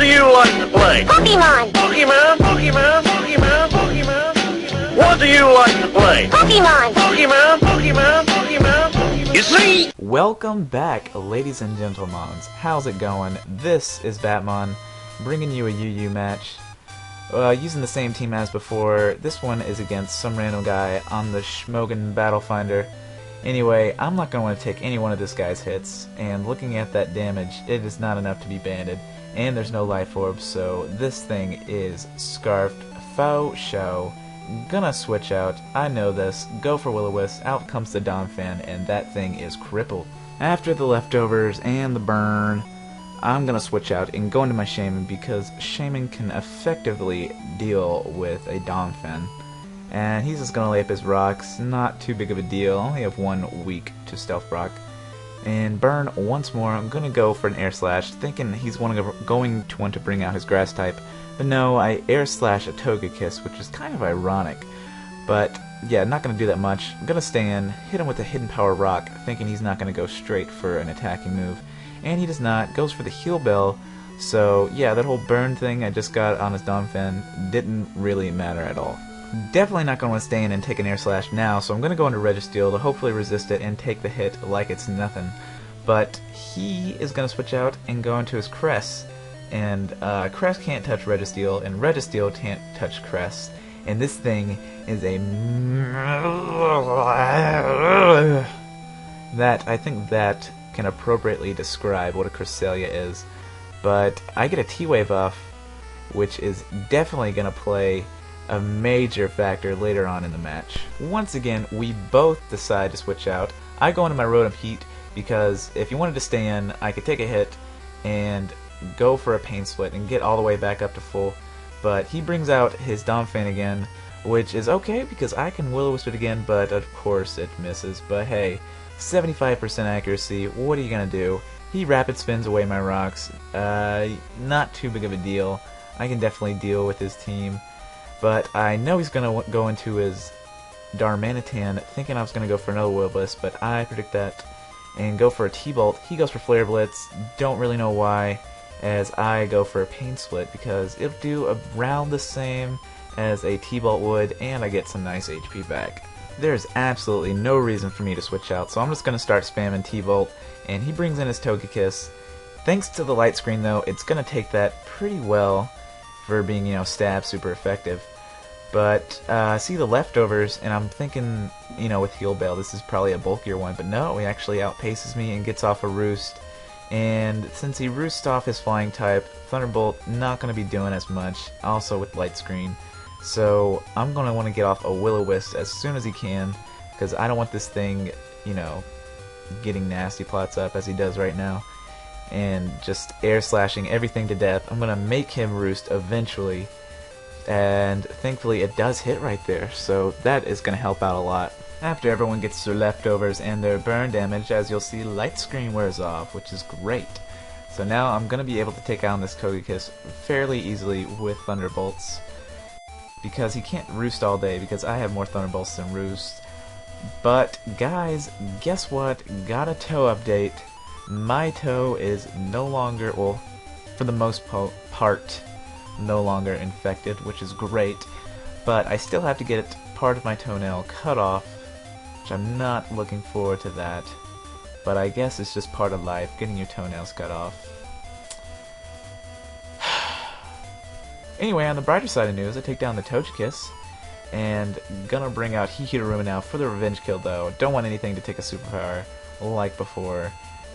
do you like to play? Pokemon! Pokemon, Pokemon, Pokemon, Pokemon, Pokemon. What do you like to play? Pokemon! Pokemon, Pokemon, Pokemon, Pokemon. You see? Welcome back, ladies and gentlemen. How's it going? This is Batmon, bringing you a UU match. Using the same team as before. This one is against some random guy on the Smogon Battle Finder. Anyway, I'm not going to want to take any one of this guy's hits, and looking at that damage, it is not enough to be banded, and there's no life orb, so this thing is scarfed faux show. Gonna switch out, I know this, go for Will-O-Wisp, out comes the Donphan, and that thing is crippled. After the leftovers and the burn, I'm gonna switch out and go into my Shaman because Shaman can effectively deal with a Donphan. And he's just gonna lay up his rocks, not too big of a deal, I only have 1 week to Stealth Rock. And burn once more, I'm gonna go for an Air Slash, thinking he's going to want to bring out his Grass type. But no, I Air Slash a Togekiss, which is kind of ironic. But yeah, not gonna do that much. I'm gonna stand, hit him with a Hidden Power Rock, thinking he's not gonna go straight for an attacking move. And he does not, goes for the Heal Bell. So yeah, that whole burn thing I just got on his Donphan didn't really matter at all. Definitely not going to want to stay in and take an Air Slash now, so I'm going to go into Registeel to hopefully resist it and take the hit like it's nothing. But he is going to switch out and go into his Cress. And Cress can't touch Registeel, and Registeel can't touch Cress. And this thing is a... I think that can appropriately describe what a Cresselia is. But I get a T-Wave off, which is definitely going to play a major factor later on in the match. Once again, we both decide to switch out. I go into my Rotom Heat because if he wanted to stay in, I could take a hit and go for a Pain Split and get all the way back up to full. But he brings out his Donphan again, which is okay because I can Will-O-Wisp it again, but of course it misses. But hey, 75% accuracy, what are you gonna do? He Rapid Spins away my rocks. Not too big of a deal. I can definitely deal with his team. But I know he's going to go into his Darmanitan, thinking I was going to go for another Will-O-Wisp, but I predict that and go for a T-Bolt. He goes for Flare Blitz, don't really know why, as I go for a Pain Split, because it'll do around the same as a T-Bolt would, and I get some nice HP back. There's absolutely no reason for me to switch out, so I'm just going to start spamming T-Bolt, and he brings in his Togekiss. Thanks to the light screen, though, it's going to take that pretty well for being, stab super effective. But I see the leftovers, and I'm thinking, with Heal Bell, this is probably a bulkier one, but no, he actually outpaces me and gets off a Roost. And since he roosts off his flying type, Thunderbolt not going to be doing as much, also with light screen. So I'm going to want to get off a Will-O-Wisp as soon as he can, because I don't want this thing, getting nasty plots up as he does right now. And just air slashing everything to death. I'm gonna make him roost eventually, and thankfully it does hit right there, so that is gonna help out a lot. After everyone gets their leftovers and their burn damage, as you'll see, light screen wears off, which is great. So now I'm gonna be able to take down this Togekiss fairly easily with Thunderbolts, because he can't roost all day because I have more Thunderbolts than roost. But guys, guess what? Got a toe update. My toe is no longer, well, for the most part, no longer infected, which is great, but I still have to get part of my toenail cut off, which I'm not looking forward to that, but I guess it's just part of life, getting your toenails cut off. Anyway, on the brighter side of news, I take down the Togekiss, and gonna bring out Hihidaruma now for the revenge kill though. Don't want anything to take a superpower like before.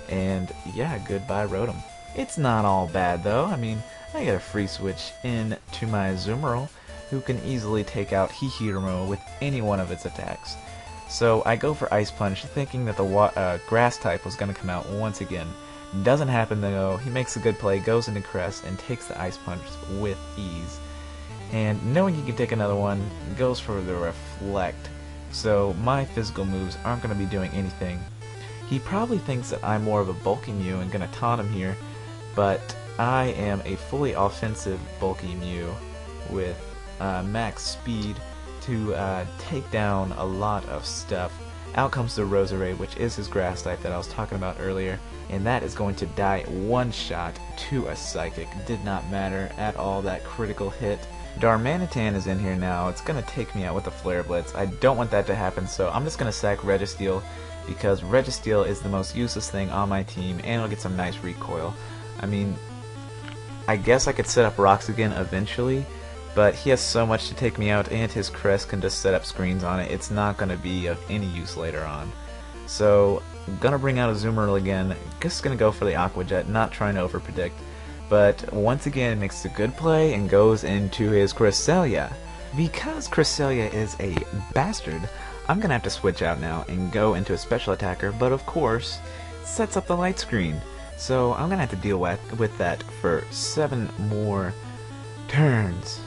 And yeah, goodbye Rotom. It's not all bad though. I mean, I got a free switch into my Azumarill, who can easily take out Hihidaruma with any one of its attacks. So I go for Ice Punch, thinking that the Grass type was going to come out once again. Doesn't happen though. He makes a good play, goes into Cress, and takes the Ice Punch with ease. And knowing he can take another one, goes for the Reflect. So my physical moves aren't going to be doing anything. He probably thinks that I'm more of a bulky Mew and gonna taunt him here, but I am a fully offensive bulky Mew with max speed to take down a lot of stuff. Out comes the Roserade, which is his grass type that I was talking about earlier, and that is going to die one shot to a Psychic. Did not matter at all, that critical hit. Darmanitan is in here now. It's going to take me out with a Flare Blitz. I don't want that to happen, so I'm just going to sack Registeel, because Registeel is the most useless thing on my team, and it'll get some nice recoil. I mean, I guess I could set up rocks again eventually, but he has so much to take me out, and his Cress can just set up screens on it. It's not going to be of any use later on. So, I'm going to bring out a Azumarill again. Just going to go for the Aqua Jet, not trying to overpredict. But once again, makes a good play and goes into his Cresselia. Because Cresselia is a bastard, I'm going to have to switch out now and go into a special attacker, but of course, sets up the light screen. So I'm going to have to deal with that for 7 more turns.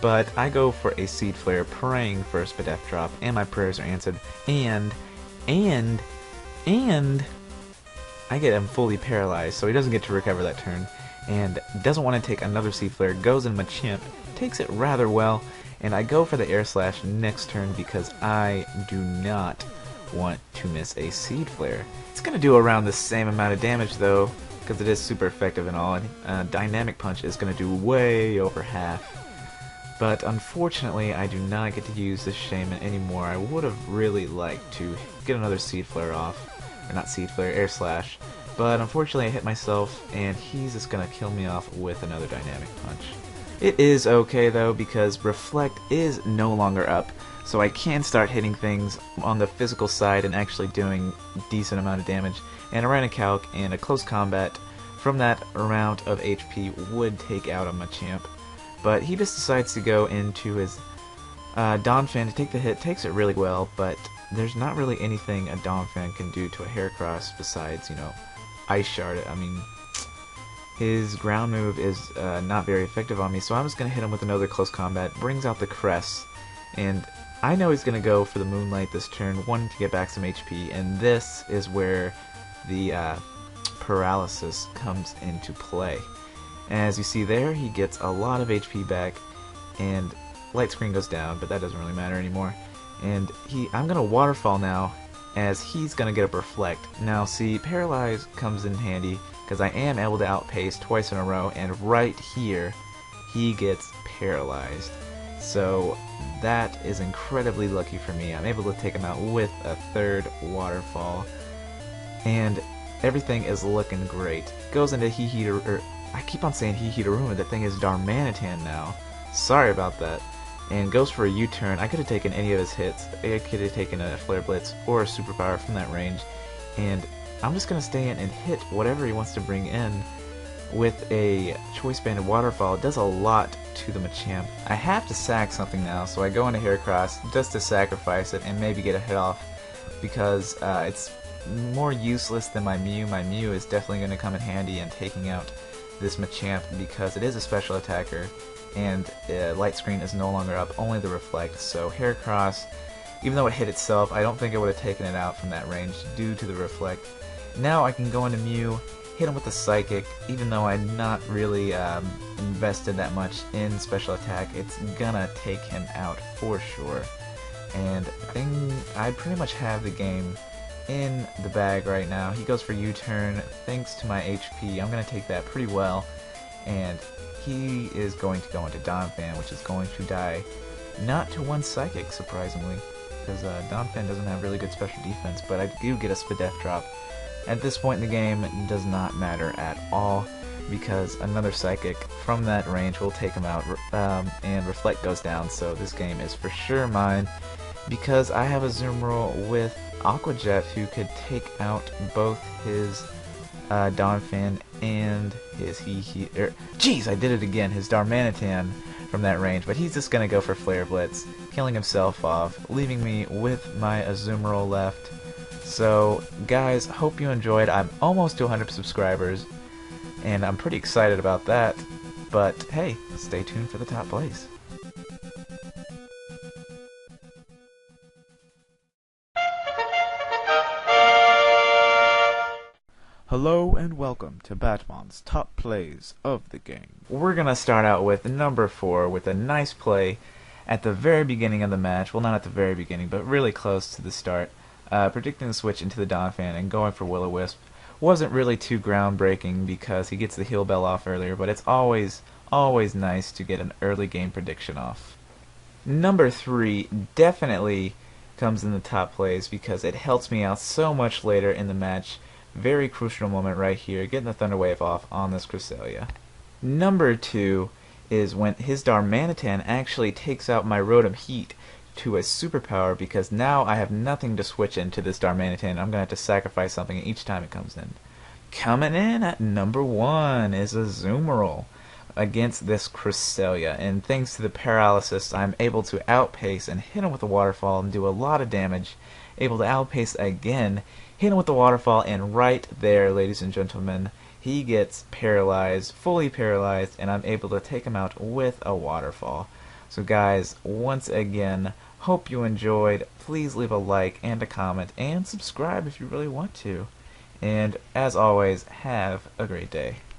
But I go for a Seed Flare, praying for a Spadef drop, and my prayers are answered. And I get him fully paralyzed, so he doesn't get to recover that turn. And doesn't want to take another Seed Flare, goes in Machamp, takes it rather well, and I go for the Air Slash next turn because I do not want to miss a Seed Flare. It's going to do around the same amount of damage though, because it is super effective and all. Dynamic Punch is going to do way over half. But unfortunately, I do not get to use this Shaman anymore. I would have really liked to get another Seed Flare off. Or not Seed Flare, Air Slash. But unfortunately, I hit myself, and he's just going to kill me off with another Dynamic Punch. It is okay, though, because Reflect is no longer up. So I can start hitting things on the physical side and actually doing a decent amount of damage. And a Random Calc and a Close Combat from that amount of HP would take out a Machamp. But he just decides to go into his Donphan to take the hit, takes it really well, but there's not really anything a Donphan can do to a Heracross besides, you know, Ice Shard it. I mean, his ground move is not very effective on me, so I'm just going to hit him with another Close Combat, brings out the Cress, and I know he's going to go for the Moonlight this turn, wanting to get back some HP, and this is where the Paralysis comes into play. As you see there, he gets a lot of HP back, and Light Screen goes down, but that doesn't really matter anymore. And I'm going to Waterfall now, as he's going to get a Reflect. Now see, Paralyze comes in handy, because I am able to outpace twice in a row, and right here, he gets paralyzed. So that is incredibly lucky for me. I'm able to take him out with a 3rd Waterfall, and everything is looking great. Goes into I keep on saying Heateruma, that thing is Darmanitan now. Sorry about that. And goes for a U-turn. I could have taken any of his hits. I could have taken a Flare Blitz or a Superpower from that range. And I'm just going to stay in and hit whatever he wants to bring in with a Choice Banded Waterfall. It does a lot to the Machamp. I have to sack something now, so I go into Heracross just to sacrifice it and maybe get a hit off, because it's more useless than my Mew. My Mew is definitely going to come in handy in taking out this Machamp, because it is a special attacker, and Light Screen is no longer up, only the Reflect. So Heracross, even though it hit itself, I don't think it would have taken it out from that range due to the Reflect. Now I can go into Mew, hit him with the Psychic, even though I'm not really invested that much in special attack. It's gonna take him out for sure. And I pretty much have the game in the bag right now. He goes for U-turn. Thanks to my HP, I'm going to take that pretty well, and he is going to go into Donphan, which is going to die not to one Psychic, surprisingly, because Donphan doesn't have really good special defense, but I do get a Spadef drop. At this point in the game, it does not matter at all, because another Psychic from that range will take him out, and Reflect goes down, so this game is for sure mine, because I have a Azumarill with Aqua Jet who could take out both his Donphan and his Jeez, I did it again, his Darmanitan from that range, but he's just gonna go for Flare Blitz, killing himself off, leaving me with my Azumarill left. So, guys, hope you enjoyed. I'm almost to 100 subscribers, and I'm pretty excited about that, but hey, stay tuned for the top place. Hello and welcome to Batmon's top plays of the game. We're gonna start out with number 4 with a nice play at the very beginning of the match. Well, not at the very beginning, but really close to the start. predicting the switch into the Donphan and going for Will-O-Wisp wasn't really too groundbreaking because he gets the heal bell off earlier, but it's always nice to get an early game prediction off. Number 3 definitely comes in the top plays because it helps me out so much later in the match. Very crucial moment right here, getting the Thunder Wave off on this Cresselia. Number 2 is when his Darmanitan actually takes out my Rotom Heat to a superpower, because now I have nothing to switch into this Darmanitan. I'm going to have to sacrifice something each time it comes in. Coming in at number 1 is a Azumarill against this Cresselia, and thanks to the paralysis I'm able to outpace and hit him with a waterfall and do a lot of damage. Able to outpace again, hit him with the waterfall, and right there, ladies and gentlemen, he gets paralyzed, fully paralyzed, and I'm able to take him out with a waterfall. So guys, once again, hope you enjoyed. Please leave a like and a comment and subscribe if you really want to. And as always, have a great day.